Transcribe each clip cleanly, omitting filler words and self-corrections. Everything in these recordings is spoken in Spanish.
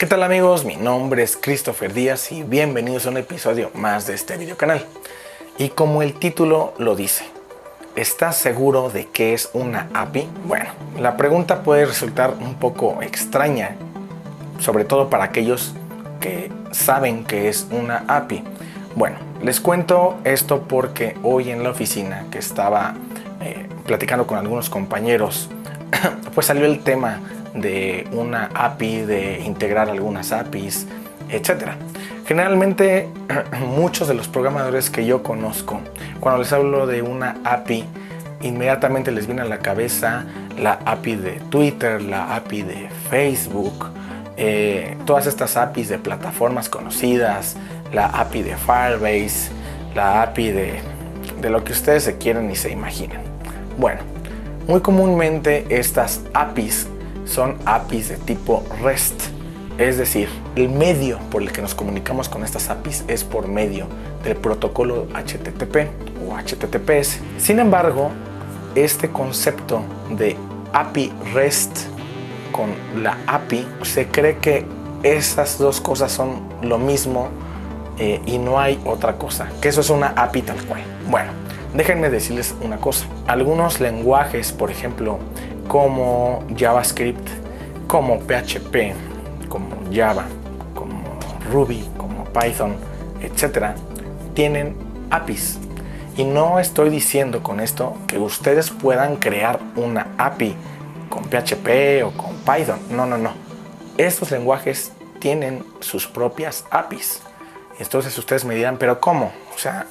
¿Qué tal amigos? Mi nombre es Christopher Díaz y bienvenidos a un episodio más de este video canal. Y como el título lo dice, ¿estás seguro de que es una API? Bueno, la pregunta puede resultar un poco extraña, sobre todo para aquellos que saben que es una API. Bueno, les cuento esto porque hoy en la oficina que estaba platicando con algunos compañeros, pues salió el tema de una API, de integrar algunas APIs, etc. Generalmente muchos de los programadores que yo conozco, cuando les hablo de una API, inmediatamente les viene a la cabeza la API de Twitter, la API de Facebook, todas estas APIs de plataformas conocidas, la API de Firebase, la API de lo que ustedes se quieran y se imaginen. Bueno, muy comúnmente estas APIs son APIs de tipo REST, es decir, el medio por el que nos comunicamos con estas APIs es por medio del protocolo HTTP o HTTPS. Sin embargo, este concepto de API REST con la API, se cree que esas dos cosas son lo mismo y no hay otra cosa, que eso es una API tal cual. Bueno, déjenme decirles una cosa. Algunos lenguajes, por ejemplo, como JavaScript, como PHP, como Java, como Ruby, como Python, etc., tienen APIs. Y no estoy diciendo con esto que ustedes puedan crear una API con PHP o con Python. No. Estos lenguajes tienen sus propias APIs. Entonces ustedes me dirán, ¿pero cómo? O sea,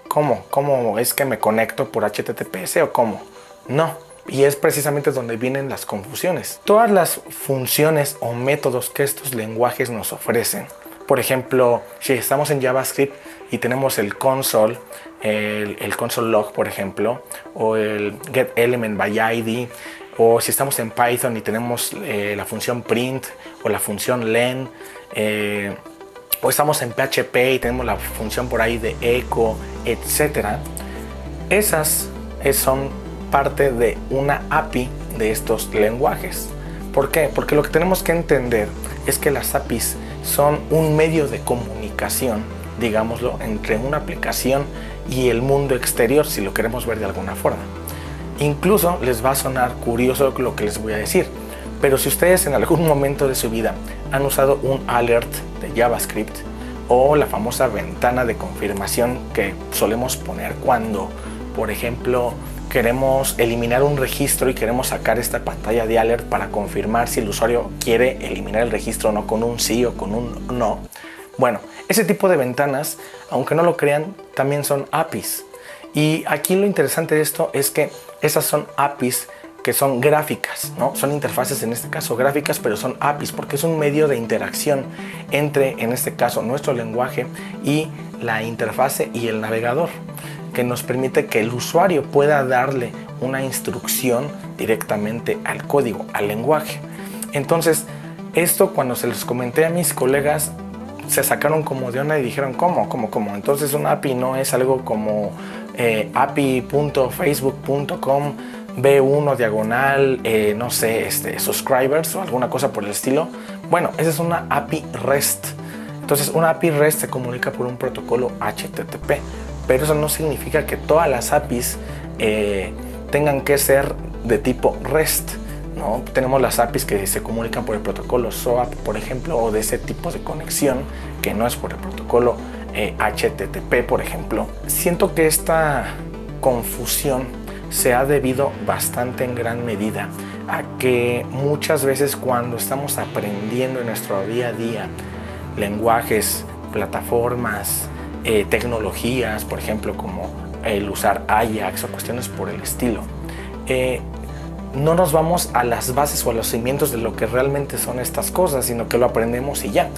¿cómo es que me conecto por HTTPS o cómo? No. Y es precisamente donde vienen las confusiones. Todas las funciones o métodos que estos lenguajes nos ofrecen, por ejemplo, si estamos en JavaScript y tenemos el console, el console log, por ejemplo, o el getElementById, o si estamos en Python y tenemos la función print o la función len, o estamos en PHP y tenemos la función por ahí de echo, etc. Esas son parte de una API de estos lenguajes. ¿Por qué? Porque lo que tenemos que entender es que las APIs son un medio de comunicación, digámoslo, entre una aplicación y el mundo exterior, si lo queremos ver de alguna forma. Incluso les va a sonar curioso lo que les voy a decir, pero si ustedes en algún momento de su vida han usado un alert de JavaScript o la famosa ventana de confirmación que solemos poner cuando, por ejemplo, queremos eliminar un registro y queremos sacar esta pantalla de alert para confirmar si el usuario quiere eliminar el registro o no, con un sí o con un no. Bueno, ese tipo de ventanas, aunque no lo crean, también son APIs. Y aquí lo interesante de esto es que esas son APIs que son gráficas, ¿no? Son interfaces en este caso gráficas, pero son APIs porque es un medio de interacción entre, en este caso, nuestro lenguaje y la interfase y el navegador, que nos permite que el usuario pueda darle una instrucción directamente al código, al lenguaje. Entonces, esto cuando se los comenté a mis colegas, se sacaron como de onda y dijeron, ¿cómo? Entonces una API no es algo como api.facebook.com B1 diagonal, no sé, subscribers o alguna cosa por el estilo. Bueno, esa es una API REST. Entonces, una API REST se comunica por un protocolo HTTP. Pero eso no significa que todas las APIs tengan que ser de tipo REST, ¿no? Tenemos las APIs que se comunican por el protocolo SOAP, por ejemplo, o de ese tipo de conexión que no es por el protocolo HTTP, por ejemplo. Siento que esta confusión se ha debido bastante en gran medida a que muchas veces cuando estamos aprendiendo en nuestro día a día lenguajes, plataformas, tecnologías, por ejemplo, como el usar Ajax o cuestiones por el estilo, no nos vamos a las bases o a los cimientos de lo que realmente son estas cosas, sino que lo aprendemos y ya.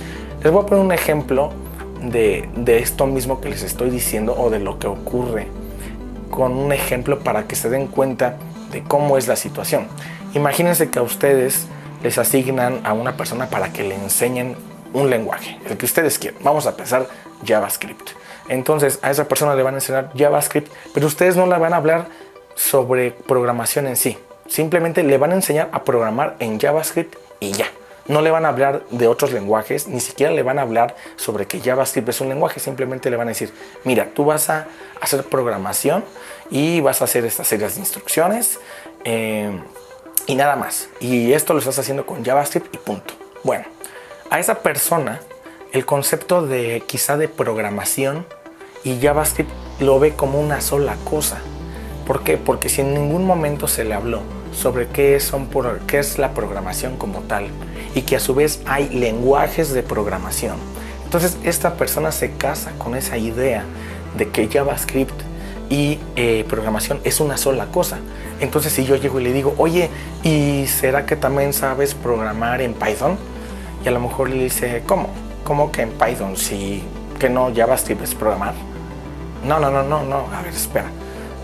Les voy a poner un ejemplo de esto mismo que les estoy diciendo o de lo que ocurre con un ejemplo para que se den cuenta de cómo es la situación. Imagínense que a ustedes les asignan a una persona para que le enseñen un lenguaje, el que ustedes quieran. Vamos a empezar JavaScript. Entonces a esa persona le van a enseñar JavaScript, pero ustedes no le van a hablar sobre programación en sí. Simplemente le van a enseñar a programar en JavaScript y ya. No le van a hablar de otros lenguajes, ni siquiera le van a hablar sobre que JavaScript es un lenguaje. Simplemente le van a decir, mira, tú vas a hacer programación y vas a hacer estas series de instrucciones y nada más. Y esto lo estás haciendo con JavaScript y punto. Bueno, a esa persona el concepto de quizá de programación y JavaScript lo ve como una sola cosa. ¿Por qué? Porque si en ningún momento se le habló sobre qué es la programación como tal y que a su vez hay lenguajes de programación, entonces esta persona se casa con esa idea de que JavaScript y programación es una sola cosa. Entonces si yo llego y le digo, oye, ¿y será que también sabes programar en Python? Y a lo mejor le dice, ¿cómo? ¿Cómo que en Python? Si que no, JavaScript es programar. No, a ver, espera.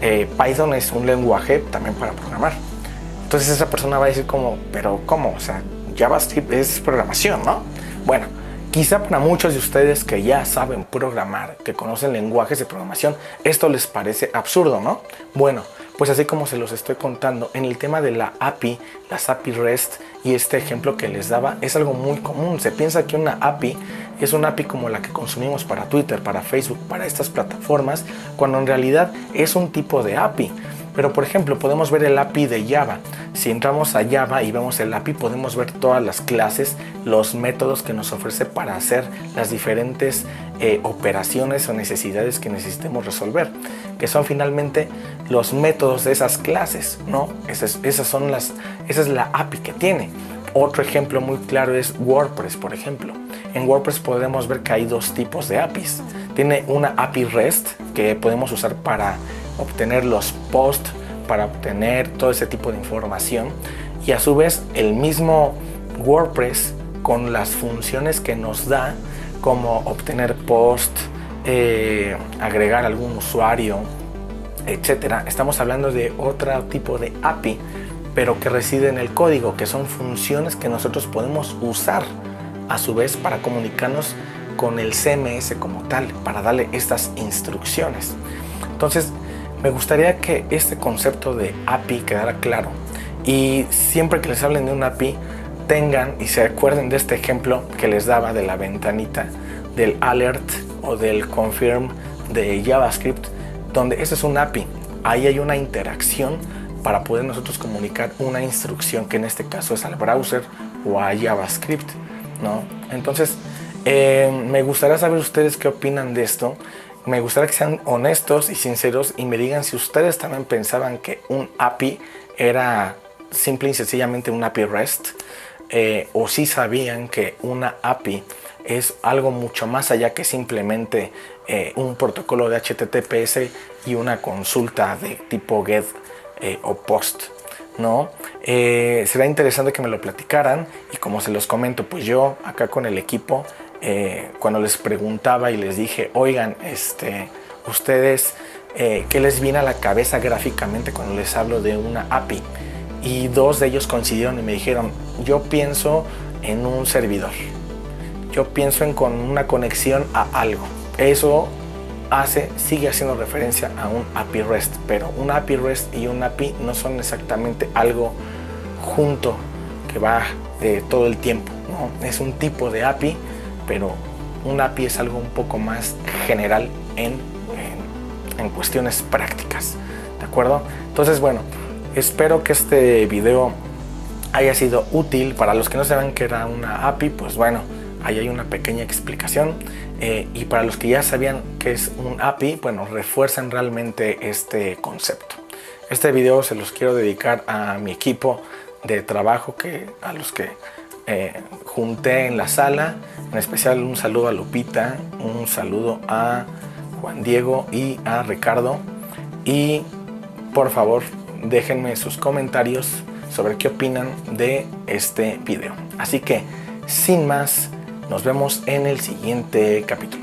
Python es un lenguaje también para programar. Entonces esa persona va a decir como, pero ¿cómo? O sea, JavaScript es programación, ¿no? Bueno, quizá para muchos de ustedes que ya saben programar, que conocen lenguajes de programación, esto les parece absurdo, ¿no? Bueno, pues así como se los estoy contando, en el tema de la API, las API REST y este ejemplo que les daba, es algo muy común. Se piensa que una API es una API como la que consumimos para Twitter, para Facebook, para estas plataformas, cuando en realidad es un tipo de API. Pero por ejemplo, podemos ver el API de Java. Si entramos a Java y vemos el API, podemos ver todas las clases, los métodos que nos ofrece para hacer las diferentes operaciones o necesidades que necesitemos resolver, que son finalmente los métodos de esas clases, ¿no? Esa es la API que tiene. Otro ejemplo muy claro es WordPress, por ejemplo. En WordPress podemos ver que hay dos tipos de APIs. Tiene una API REST que podemos usar para obtener los posts, para obtener todo ese tipo de información, y a su vez el mismo WordPress con las funciones que nos da, como obtener post, agregar algún usuario, etcétera. Estamos hablando de otro tipo de API, pero que reside en el código, que son funciones que nosotros podemos usar a su vez para comunicarnos con el CMS como tal, para darle estas instrucciones. Entonces me gustaría que este concepto de API quedara claro, y siempre que les hablen de un API tengan y se acuerden de este ejemplo que les daba de la ventanita del alert o del confirm de JavaScript, donde ese es un API. Ahí hay una interacción para poder nosotros comunicar una instrucción, que en este caso es al browser o a JavaScript, ¿no? Entonces me gustaría saber ustedes qué opinan de esto. Me gustaría que sean honestos y sinceros y me digan si ustedes también pensaban que un API era simple y sencillamente un API REST, o si sabían que una API es algo mucho más allá que simplemente un protocolo de HTTPS y una consulta de tipo GET o POST, ¿no? Será interesante que me lo platicaran, y como se los comento, pues yo acá con el equipo, cuando les preguntaba y les dije, oigan, ustedes, ¿qué les viene a la cabeza gráficamente cuando les hablo de una API? Y dos de ellos coincidieron y me dijeron, yo pienso en un servidor, yo pienso con una conexión a algo. Eso sigue haciendo referencia a un API REST, pero un API REST y un API no son exactamente algo junto que va todo el tiempo, ¿no? Es un tipo de API, pero un API es algo un poco más general en cuestiones prácticas, ¿de acuerdo? Entonces, bueno, espero que este video haya sido útil. Para los que no saben que era una API, pues bueno, ahí hay una pequeña explicación, y para los que ya sabían que es un API, bueno, refuerzan realmente este concepto. Este video se los quiero dedicar a mi equipo de trabajo, a los que junté en la sala. En especial un saludo a Lupita, un saludo a Juan Diego y a Ricardo, y por favor déjenme sus comentarios sobre qué opinan de este video. Así que sin más, nos vemos en el siguiente capítulo.